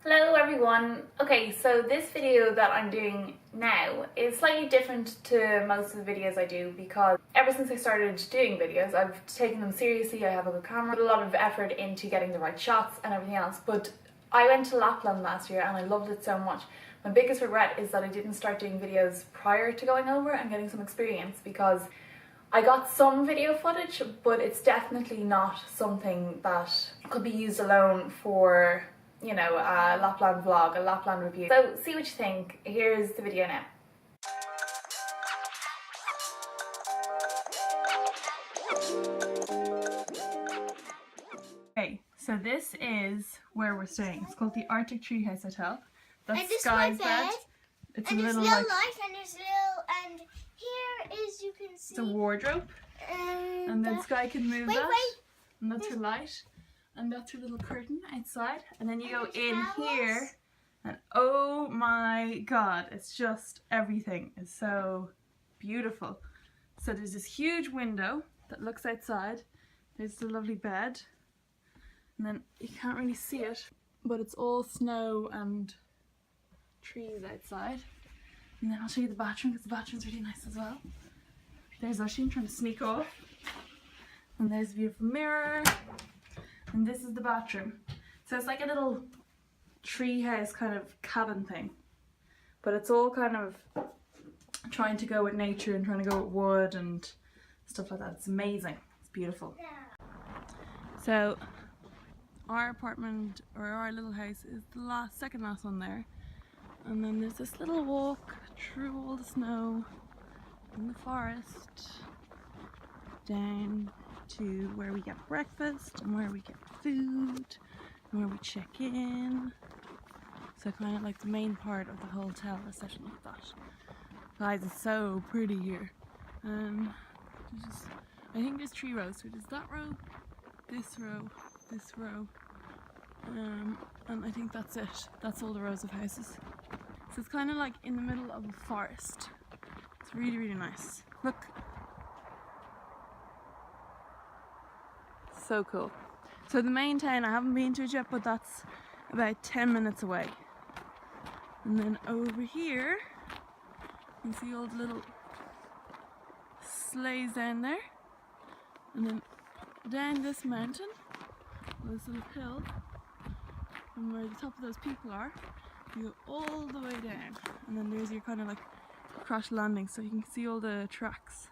Hello everyone. Okay, so this video that I'm doing now is slightly different to most of the videos I do because ever since I started doing videos I've taken them seriously. I have a good camera, put a lot of effort into getting the right shots and everything else, but I went to Lapland last year and I loved it so much. My biggest regret is that I didn't start doing videos prior to going over and getting some experience, because I got some video footage but it's definitely not something that could be used alone for, you know, a Lapland vlog, a Lapland review. So see what you think. Here's the video now. Okay, so this is where we're staying. It's called the Arctic Treehouse Hotel. That's Sky's bed. It's and a little light, like, and there's little, and here is, you can see, it's a wardrobe, and then Sky can move that, and that's her light. And that's your little curtain outside, and then you go in here and oh my god, it's just, everything is so beautiful. So there's this huge window that looks outside, there's the lovely bed, and then you can't really see it but it's all snow and trees outside. And then I'll show you the bathroom because the bathroom's really nice as well. There's Oisin trying to sneak off, and there's a beautiful mirror. And this is the bathroom. So it's like a little treehouse kind of cabin thing, but it's all kind of trying to go with nature and trying to go with wood and stuff like that. It's amazing. It's beautiful. So our apartment, or our little house, is the second last one there. And then there's this little walk through all the snow in the forest down to where we get breakfast and where we get food and where we check in. So kind of like the main part of the hotel is something like that. Guys, it's so pretty here. And I think there's 3 rows. So there's that row, this row, and I think that's it. That's all the rows of houses. So it's kind of like in the middle of a forest. It's really, really nice. Look. So cool. So the main town, I haven't been to it yet, but that's about 10 minutes away. And then over here, you can see all the little sleighs down there. And then down this mountain, this little hill, and where the top of those people are, you go all the way down. And then there's your kind of like crash landing, so you can see all the tracks.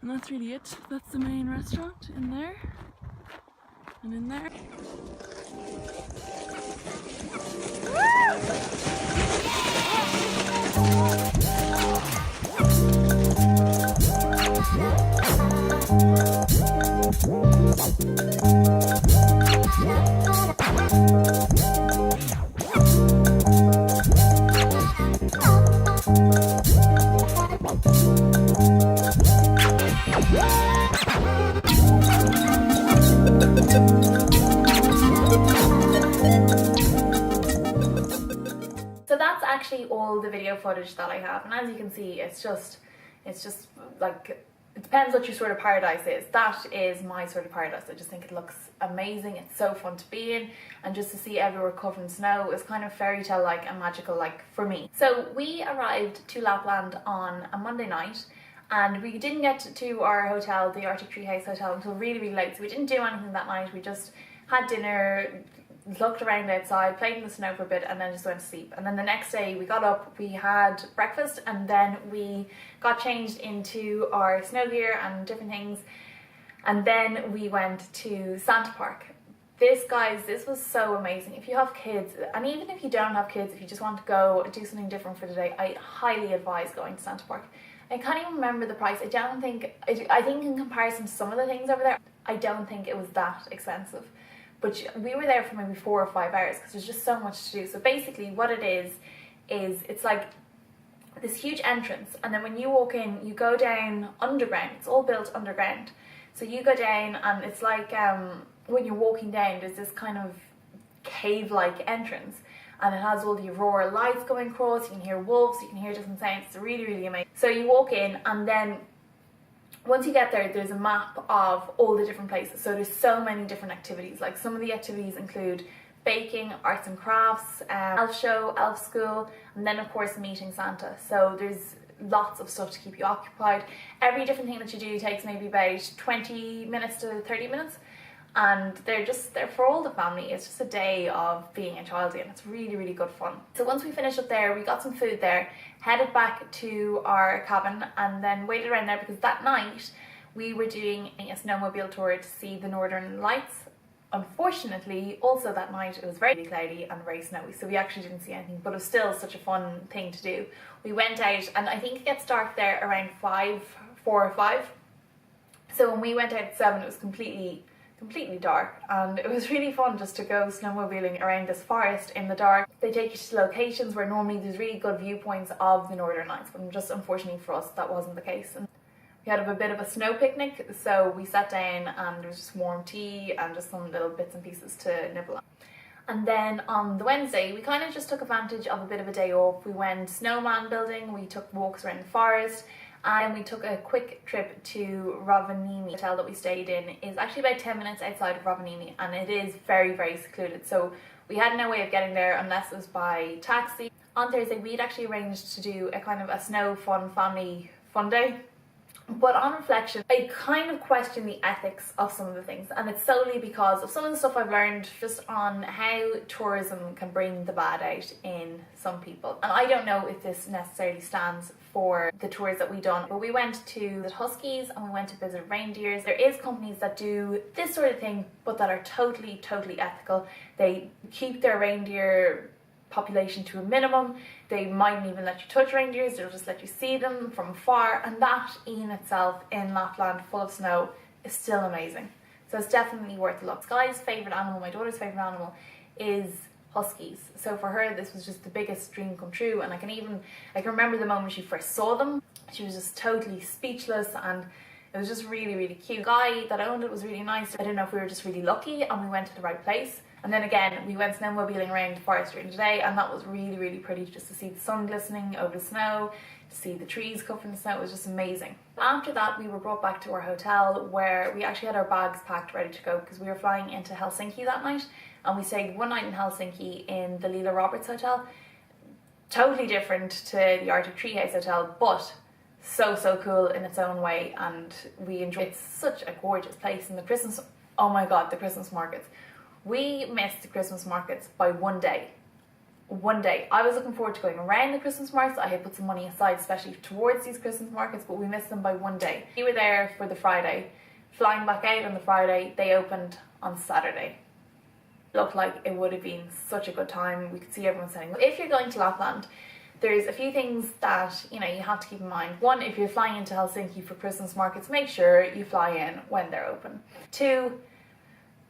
And that's really it. That's the main restaurant in there. And in there. So that's actually all the video footage that I have, and as you can see, it's just like, it depends what your sort of paradise is. That is my sort of paradise. I just think it looks amazing. It's so fun to be in, and just to see everywhere covered in snow is kind of fairy tale like and magical like for me. So we arrived to Lapland on a Monday night, and we didn't get to our hotel, the Arctic Treehouse Hotel, until really, really late. So we didn't do anything that night. We just had dinner, looked around outside, played in the snow for a bit, and then just went to sleep. And then the next day we got up, we had breakfast, and then we got changed into our snow gear and different things, and then we went to Santa Park. This, guys, this was so amazing. If you have kids, and even if you don't have kids, if you just want to go do something different for the day, I highly advise going to Santa Park. I can't even remember the price. I think in comparison to some of the things over there, I don't think it was that expensive. But we were there for maybe 4 or 5 hours because there's just so much to do. So basically what it is it's like this huge entrance, and then when you walk in, you go down underground. It's all built underground. So you go down, and it's like when you're walking down, there's this kind of cave-like entrance, and it has all the aurora lights going across. You can hear wolves, you can hear different sounds. It's really, really amazing. So you walk in, and then once you get there, there's a map of all the different places. So there's so many different activities. Like some of the activities include baking, arts and crafts, elf show, elf school, and then of course meeting Santa. So there's lots of stuff to keep you occupied. Every different thing that you do takes maybe about 20 minutes to 30 minutes, and they're for all the family. It's just a day of being a child again. It's really, really good fun. So once we finished up there, we got some food there, headed back to our cabin, and then waited around there because that night we were doing a snowmobile tour to see the Northern Lights. Unfortunately, also that night it was very cloudy and very snowy, so we actually didn't see anything, but it was still such a fun thing to do. We went out, and I think it gets dark there around 4 or 5. So when we went out at 7, it was completely dark, and it was really fun just to go snowmobiling around this forest in the dark. They take you to locations where normally there's really good viewpoints of the Northern Lights, but just unfortunately for us that wasn't the case. And we had a bit of a snow picnic, so we sat down and there was just warm tea and just some little bits and pieces to nibble on. And then on the Wednesday, we kind of just took advantage of a bit of a day off. We went snowman building, we took walks around the forest, and we took a quick trip to Rovaniemi. The hotel that we stayed in is actually about 10 minutes outside of Rovaniemi, and it is very, very secluded. So we had no way of getting there unless it was by taxi. On Thursday, we'd actually arranged to do a kind of a snow fun family fun day. But on reflection, I kind of question the ethics of some of the things, and it's solely because of some of the stuff I've learned just on how tourism can bring the bad out in some people. And I don't know if this necessarily stands for the tours that we've done, but we went to the Huskies and we went to visit reindeers. There is companies that do this sort of thing, but that are totally ethical. They keep their reindeer population to a minimum. They mightn't even let you touch reindeers, they'll just let you see them from afar, and that in itself in Lapland full of snow is still amazing. So it's definitely worth a look. Sky's favourite animal, my daughter's favourite animal, is Huskies. So for her this was just the biggest dream come true, and I can remember the moment she first saw them. She was just totally speechless, and it was just really cute. The guy that owned it was really nice. I don't know if we were just really lucky and we went to the right place. And then again, we went snowmobiling around the forest during the day, and that was really pretty, just to see the sun glistening over the snow, to see the trees covered in snow. It was just amazing. After that, we were brought back to our hotel, where we actually had our bags packed ready to go because we were flying into Helsinki that night, and we stayed one night in Helsinki in the Lilla hotel. Totally different to the Arctic Treehouse hotel, but so cool in its own way, and we enjoyed it. It's such a gorgeous place. And the Christmas, oh my god, the Christmas markets. We missed the Christmas markets by one day. I was looking forward to going around the Christmas markets. I had put some money aside especially towards these Christmas markets, but we missed them by one day. We were there for the Friday, flying back out on the Friday. They opened on Saturday. It looked like it would have been such a good time. We could see everyone saying, if you're going to Lapland, there's a few things that you have to keep in mind. One, if you're flying into Helsinki for Christmas markets, make sure you fly in when they're open. 2,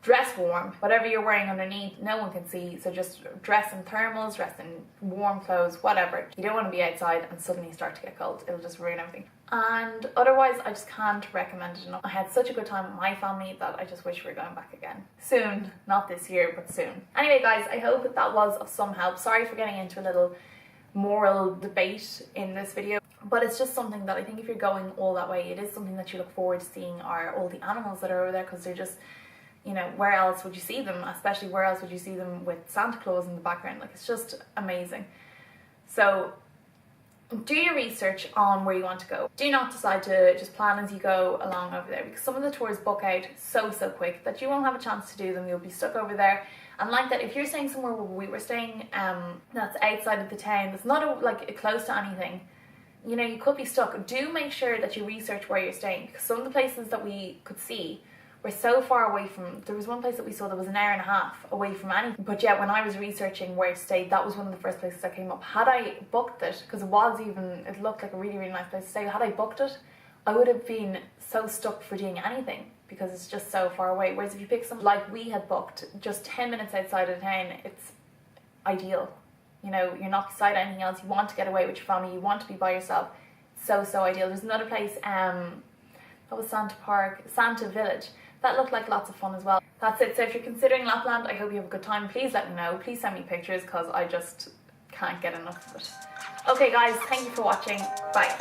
dress warm. Whatever you're wearing underneath, no one can see, so just dress in thermals, dress in warm clothes, whatever. You don't want to be outside and suddenly start to get cold. It'll just ruin everything. And otherwise, I just can't recommend it enough. I had such a good time with my family that I just wish we were going back again. Soon. Not this year, but soon. Anyway guys, I hope that was of some help. Sorry for getting into a little moral debate in this video, but it's just something that I think if you're going all that way, it is something that you look forward to seeing are all the animals that are over there, because they're just, where else would you see them? Especially where else would you see them with Santa Claus in the background? Like, it's just amazing. So do your research on where you want to go. Do not decide to just plan as you go along over there, because some of the tours book out so quick that you won't have a chance to do them. You'll be stuck over there. And like that, if you're staying somewhere where we were staying, that's outside of the town, that's not close to anything, you could be stuck. Do make sure that you research where you're staying, because some of the places that we could see were so far away from, there was one place that we saw that was an hour and a half away from anything. But yeah, when I was researching where to stay, that was one of the first places that came up. Had I booked it, because it looked like a really nice place to stay, had I booked it, I would have been so stuck for doing anything, because it's just so far away. Whereas if you pick something like we had booked, just 10 minutes outside of town, it's ideal. You're not beside anything else, you want to get away with your family, you want to be by yourself. So ideal. There's another place, that was Santa Village. That looked like lots of fun as well. That's it. So if you're considering Lapland, I hope you have a good time. Please let me know. Please send me pictures, because I just can't get enough of it. Okay guys, thank you for watching. Bye.